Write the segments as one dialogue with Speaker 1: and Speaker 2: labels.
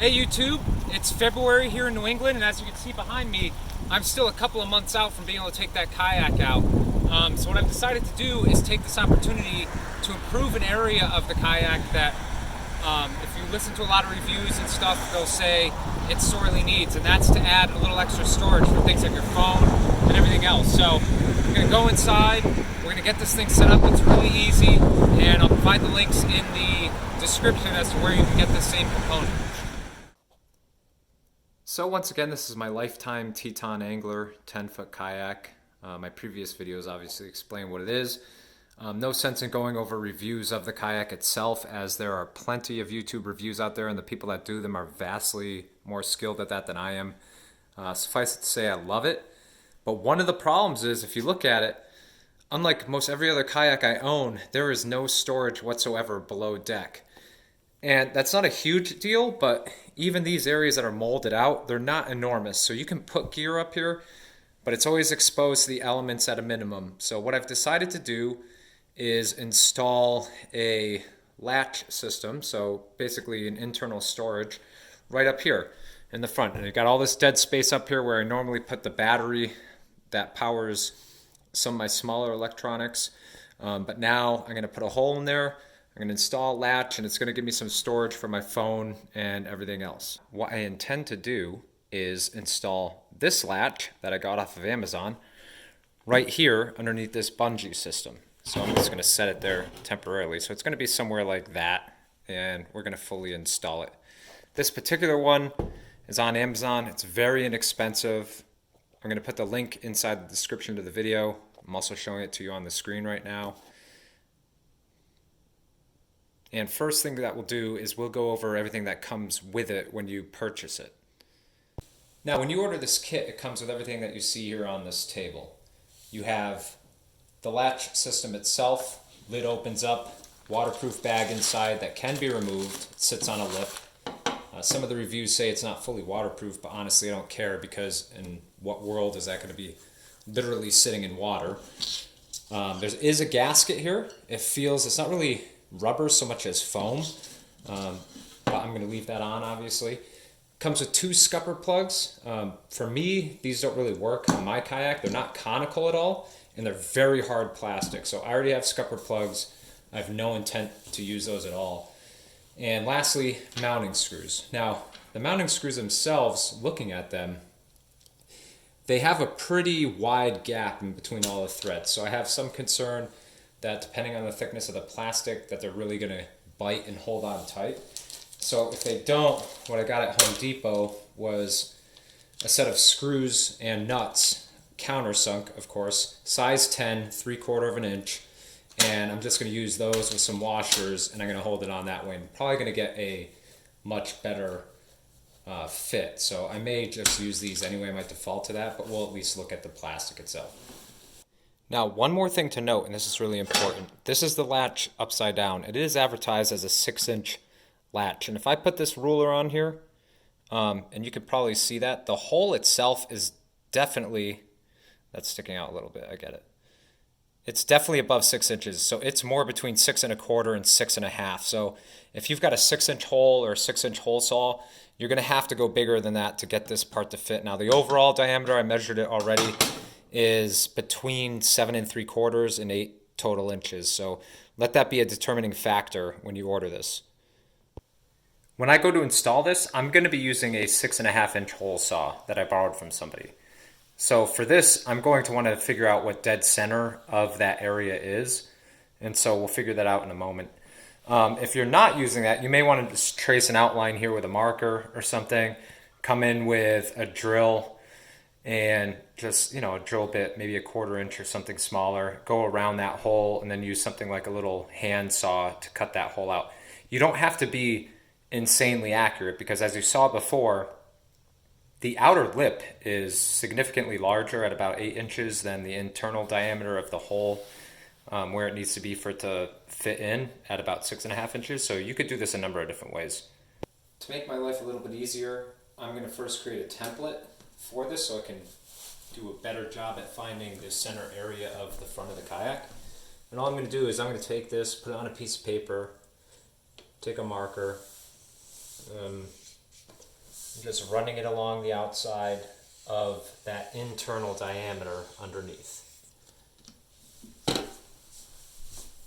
Speaker 1: Hey YouTube, it's February here in New England, and as you can see behind me, I'm still a couple of months out from being able to take that kayak out. So what I've decided to do is take this opportunity to improve an area of the kayak that, if you listen to a lot of reviews and stuff, they'll say it sorely needs, and that's to add a little extra storage for things like your phone and everything else. So we're going to go inside, we're going to get this thing set up. It's really easy, and I'll provide the links in the description as to where you can get this same component. So once again, this is my Lifetime Teton Angler 10-foot kayak. My previous videos obviously explain what it is. No sense in going over reviews of the kayak itself, as there are plenty of YouTube reviews out there, and the people that do them are vastly more skilled at that than I am. Suffice it to say, I love it. But one of the problems is, if you look at it, unlike most every other kayak I own, there is no storage whatsoever below deck. And that's not a huge deal, but even these areas that are molded out, they're not enormous. So you can put gear up here, but it's always exposed to the elements at a minimum. So what I've decided to do is install a latch system. So basically an internal storage right up here in the front. And I got all this dead space up here where I normally put the battery that powers some of my smaller electronics. But now I'm going to put a hole in there. I'm going to install a latch, and it's going to give me some storage for my phone and everything else. What I intend to do is install this latch that I got off of Amazon right here underneath this bungee system. So I'm just going to set it there temporarily. So it's going to be somewhere like that, and we're going to fully install it. This particular one is on Amazon. It's very inexpensive. I'm going to put the link inside the description to the video. I'm also showing it to you on the screen right now. And first thing that we'll do is we'll go over everything that comes with it when you purchase it. Now, when you order this kit, it comes with everything that you see here on this table. You have the latch system itself, lid opens up, waterproof bag inside that can be removed. It sits on a lip. Some of the reviews say it's not fully waterproof, but honestly I don't care, because in what world is that going to be literally sitting in water? There is a gasket here. It's not really rubber so much as foam, but I'm going to leave that on, obviously. Comes with two scupper plugs. For me, these don't really work on my kayak. They're not conical at all, and they're very hard plastic. So I already have scupper plugs. I have no intent to use those at all. And lastly, mounting screws. Now, the mounting screws themselves, looking at them, they have a pretty wide gap in between all the threads. So I have some concern that depending on the thickness of the plastic, that they're really going to bite and hold on tight. So if they don't, what I got at Home Depot was a set of screws and nuts, countersunk of course, size 10, 3/4 of an inch, and I'm just going to use those with some washers, and I'm going to hold it on that way. I'm probably going to get a much better fit, so I may just use these anyway. I might default to that, but we'll at least look at the plastic itself. Now, one more thing to note, and this is really important. This is the latch upside down. It is advertised as a 6-inch latch. And if I put this ruler on here, and you could probably see that, the hole itself is definitely, that's sticking out a little bit, I get it. It's definitely above 6 inches. So it's more between 6 1/4 and 6 1/2. So if you've got a 6-inch hole or a 6-inch hole saw, you're going to have to go bigger than that to get this part to fit. Now, the overall diameter, I measured it already, is between 7 3/4 and 8 total inches. So let that be a determining factor when you order this. When I go to install this, I'm going to be using a 6 1/2-inch hole saw that I borrowed from somebody. So for this, I'm going to want to figure out what dead center of that area is. And so we'll figure that out in a moment. If you're not using that, you may want to just trace an outline here with a marker or something. Come in with a drill and just, a drill bit, maybe a 1/4 inch or something smaller, go around that hole, and then use something like a little hand saw to cut that hole out. You don't have to be insanely accurate, because as you saw before, the outer lip is significantly larger at about 8 inches than the internal diameter of the hole, where it needs to be for it to fit in at about 6 1/2 inches. So you could do this a number of different ways. To make my life a little bit easier, I'm going to first create a template for this so I can do a better job at finding the center area of the front of the kayak. And all I'm going to do is I'm going to take this, put it on a piece of paper, take a marker, just running it along the outside of that internal diameter underneath.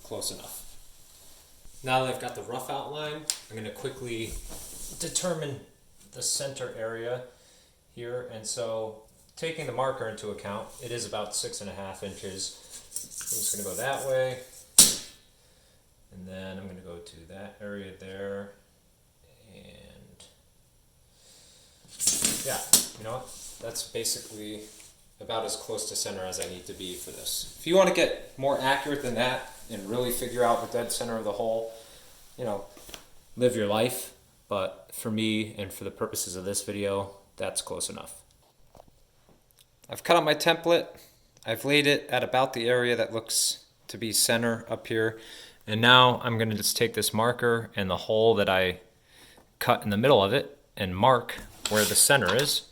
Speaker 1: Close enough. Now that I've got the rough outline, I'm going to quickly determine the center area here. And so, taking the marker into account, it is about 6.5 inches. I'm just going to go that way. And then I'm going to go to that area there. And yeah, you know what? That's basically about as close to center as I need to be for this. If you want to get more accurate than that and really figure out the dead center of the hole, you know, live your life. But for me and for the purposes of this video, that's close enough. I've cut out my template. I've laid it at about the area that looks to be center up here. And now I'm going to just take this marker and the hole that I cut in the middle of it and mark where the center is.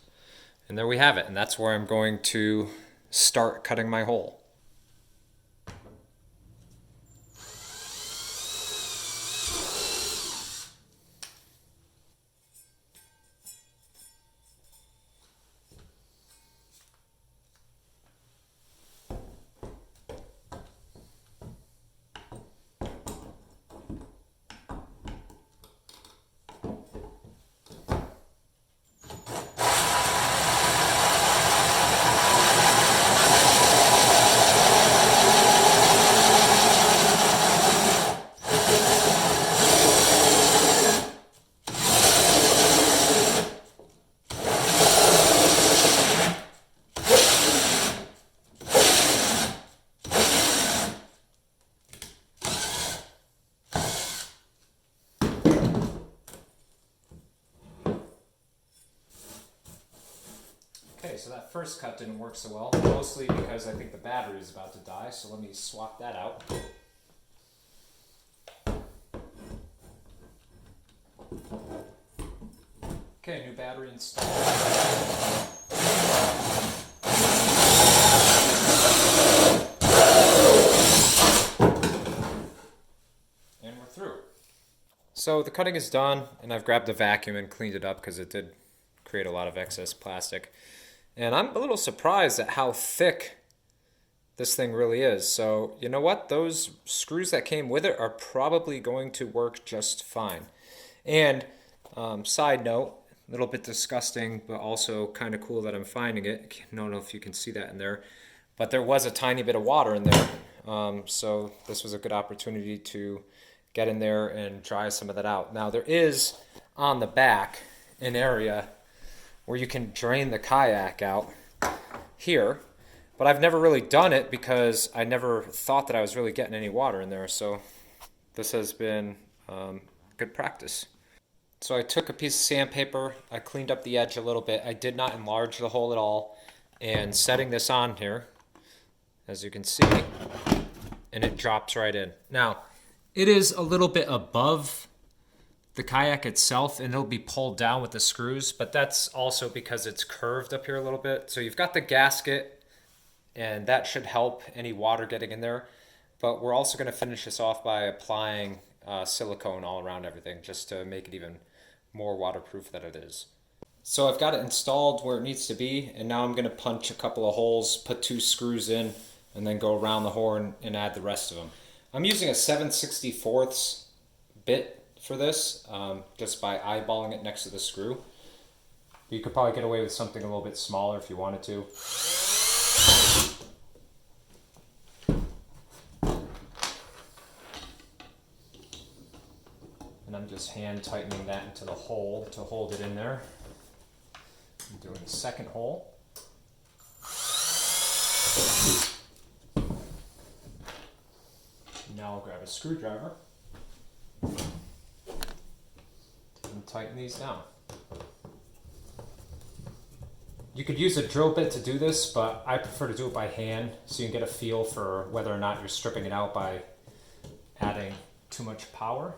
Speaker 1: And there we have it. And that's where I'm going to start cutting my hole. Okay, so that first cut didn't work so well, mostly because I think the battery is about to die, so let me swap that out. Okay, new battery installed. And we're through. So the cutting is done, and I've grabbed a vacuum and cleaned it up because it did create a lot of excess plastic. And I'm a little surprised at how thick this thing really is. So you know what? Those screws that came with it are probably going to work just fine. And side note, a little bit disgusting, but also kind of cool that I'm finding it. I don't know if you can see that in there. But there was a tiny bit of water in there. So this was a good opportunity to get in there and dry some of that out. Now there is on the back an area where you can drain the kayak out here, but I've never really done it because I never thought that I was really getting any water in there, so this has been good practice. So I took a piece of sandpaper, I cleaned up the edge a little bit, I did not enlarge the hole at all, and setting this on here, as you can see, and it drops right in. Now, it is a little bit above the kayak itself, and it'll be pulled down with the screws, but that's also because it's curved up here a little bit. So you've got the gasket, and that should help any water getting in there. But we're also going to finish this off by applying silicone all around everything, just to make it even more waterproof than it is. So I've got it installed where it needs to be, and now I'm going to punch a couple of holes, put 2 screws in, and then go around the horn and add the rest of them. I'm using a 7/64 bit for this, just by eyeballing it next to the screw. You could probably get away with something a little bit smaller if you wanted to. And I'm just hand tightening that into the hole to hold it in there. I'm doing the second hole. Now I'll grab a screwdriver and tighten these down. You could use a drill bit to do this, but I prefer to do it by hand so you can get a feel for whether or not you're stripping it out by adding too much power.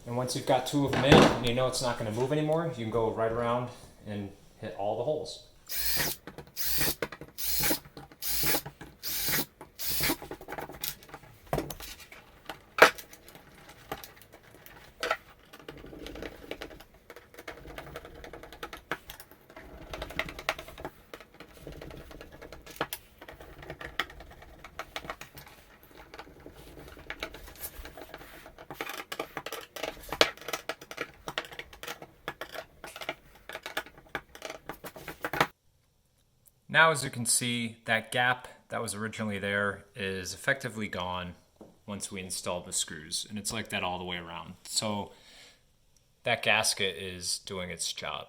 Speaker 1: And once you've got 2 of them in and you know it's not going to move anymore, you can go right around and hit all the holes. Now, as you can see, that gap that was originally there is effectively gone once we install the screws, and it's like that all the way around. So that gasket is doing its job.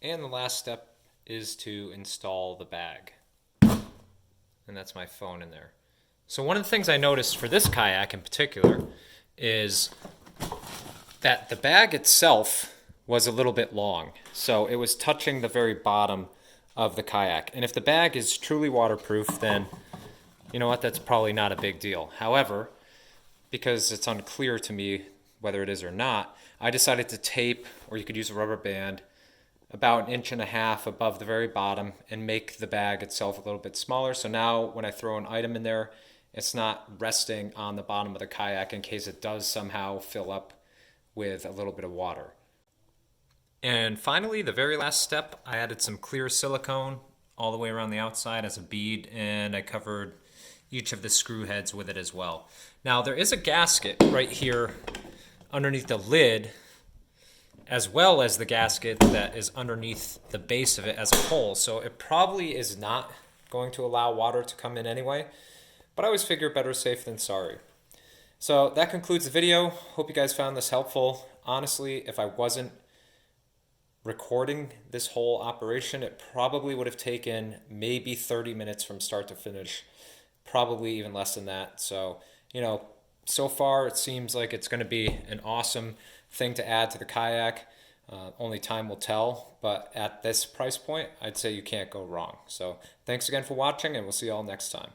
Speaker 1: And the last step is to install the bag. And that's my phone in there. So one of the things I noticed for this kayak in particular is that the bag itself was a little bit long. So it was touching the very bottom of the kayak. And if the bag is truly waterproof, then you know what, that's probably not a big deal. However, because it's unclear to me whether it is or not, I decided to tape, or you could use a rubber band, about 1.5 inches above the very bottom and make the bag itself a little bit smaller. So now when I throw an item in there, it's not resting on the bottom of the kayak in case it does somehow fill up with a little bit of water. And finally, the very last step, I added some clear silicone all the way around the outside as a bead, and I covered each of the screw heads with it as well. Now, there is a gasket right here underneath the lid, as well as the gasket that is underneath the base of it as a whole. So it probably is not going to allow water to come in anyway, but I always figure better safe than sorry. So that concludes the video. Hope you guys found this helpful. Honestly, if I wasn't recording this whole operation, it probably would have taken maybe 30 minutes from start to finish, probably even less than that. So, you know, so far it seems like it's going to be an awesome thing to add to the kayak. Only time will tell, but at this price point, I'd say you can't go wrong. So thanks again for watching, and we'll see you all next time.